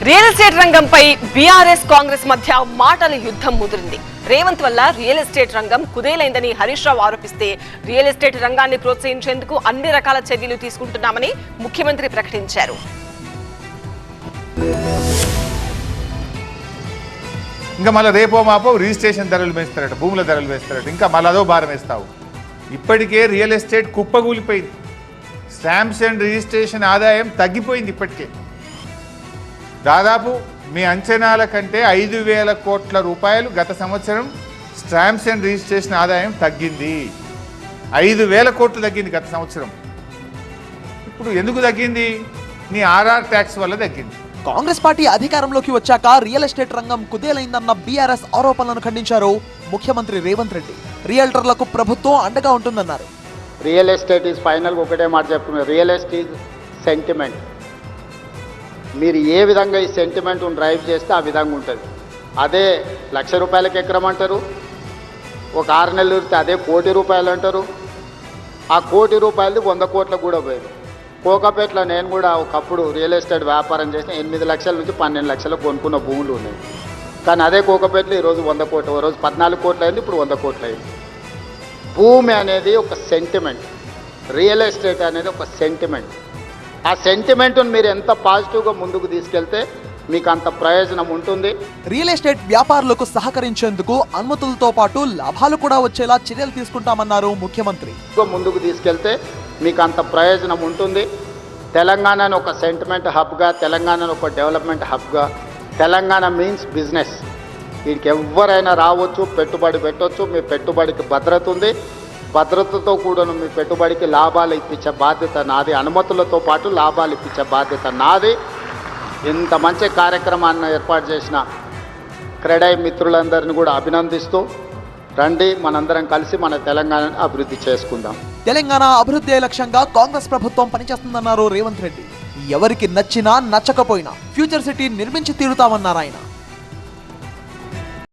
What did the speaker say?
Real estate రంగంపై BRS Congress మధ్య మాటల యుద్ధం ముదిరింది. రేవంత్ వల్ల రియల్ ఎస్టేట్ రంగం కుదేలైందని హరీష్ రావు ఆరోపిస్తే రియల్ ఎస్టేట్ రంగాన్ని ప్రోత్సహించేందుకు అన్ని రకాల చర్యలు తీసుకుంటున్నామని ముఖ్యమంత్రి ప్రకటించారు. ఇంకా మళ్ళీ రేపో మాపో రిజిస్ట్రేషన్ ధరలు వేస్తారట, భూముల ధరలు వేస్తారట, ఇంకా మళ్ళీ అదో భారం వేస్తావు. ఇప్పటికే రియల్ ఎస్టేట్ కుప్పగూలిపోయింది. స్టాంప్స్ అండ్ రిజిస్ట్రేషన్ ఆదాయం తగ్గిపోయింది. ఇప్పటికే దాదాపు మీ అంచనాల కంటే 5,000 కోట్ల రూపాయలు గత సంవత్సరం స్టాంప్స్ అండ్ రిజిస్ట్రేషన్ ఆదాయం తగ్గింది. 5,000 కోట్లు తగ్గింది గత సంవత్సరం. ఇప్పుడు ఎందుకు తగ్గింది? నీ ఆర్ఆర్ ట్యాక్స్ వల్ల తగ్గింది. కాంగ్రెస్ పార్టీ అధికారంలోకి వచ్చాక రియల్ ఎస్టేట్ రంగం కుదేలైందన్న బీఆర్ఎస్ ఆరోపణలను ఖండించారు ముఖ్యమంత్రి రేవంత్ రెడ్డి. రియల్టర్లకు ప్రభుత్వం అండగా ఉంటుందన్నారు. రియల్ ఎస్టేట్ ఈజ్ ఫైనల్గా ఒకటే మాట చెప్తున్నారు, రియల్ ఎస్టేట్ సెంటిమెంట్. మీరు ఏ విధంగా ఈ సెంటిమెంట్ను డ్రైవ్ చేస్తే ఆ విధంగా ఉంటుంది. అదే ₹1,00,000 ఎకరం అంటారు, ఒక 6 నెలలు ఉరితే అదే ₹1,00,00,000 అంటారు. ఆ ₹1,00,00,000 100 కోట్లకు కూడా పోయింది. కోకాపేటలో నేను కూడా ఒకప్పుడు రియల్ ఎస్టేట్ వ్యాపారం చేసిన 8 లక్షల నుంచి 12 లక్షలు కొనుక్కున్న భూములు ఉన్నాయి. కానీ అదే కోకాపేటలో ఈరోజు 100 కోట్లు, ఓ రోజు 14 కోట్లు అయింది, ఇప్పుడు 100 కోట్లు అయింది. భూమి అనేది ఒక సెంటిమెంట్, రియల్ ఎస్టేట్ అనేది ఒక సెంటిమెంట్. ఆ సెంటిమెంట్ను మీరు ఎంత పాజిటివ్గా ముందుకు తీసుకెళ్తే మీకు అంత ప్రయోజనం ఉంటుంది. రియల్ ఎస్టేట్ వ్యాపారులకు సహకరించేందుకు అనుమతులతో పాటు లాభాలు కూడా వచ్చేలా చర్యలు తీసుకుంటామన్నారు ముఖ్యమంత్రి. ముందుకు తీసుకెళ్తే మీకు అంత ప్రయోజనం ఉంటుంది. తెలంగాణను ఒక సెంటిమెంట్ హబ్గా, తెలంగాణను ఒక డెవలప్మెంట్ హబ్గా, తెలంగాణ మీన్స్ బిజినెస్. వీటికి ఎవరైనా రావచ్చు, పెట్టుబడి పెట్టవచ్చు. మీ పెట్టుబడికి భద్రత ఉంది. భద్రతతో కూడా మీ పెట్టుబడికి లాభాలు ఇప్పించే బాధ్యత నాది. అనుమతులతో పాటు లాభాలు ఇప్పించే బాధ్యత నాది. ఇంత మంచి కార్యక్రమాన్ని ఏర్పాటు చేసిన క్రెడై మిత్రులందరినీ కూడా అభినందిస్తూ రండి, మనందరం కలిసి మన తెలంగాణను అభివృద్ధి చేసుకుందాం. తెలంగాణ అభివృద్ధి లక్ష్యంగా కాంగ్రెస్ ప్రభుత్వం పనిచేస్తుందన్నారు రేవంత్ రెడ్డి. ఎవరికి నచ్చినా నచ్చకపోయినా ఫ్యూచర్ సిటీ నిర్మించి తీరుతామన్నారు ఆయన.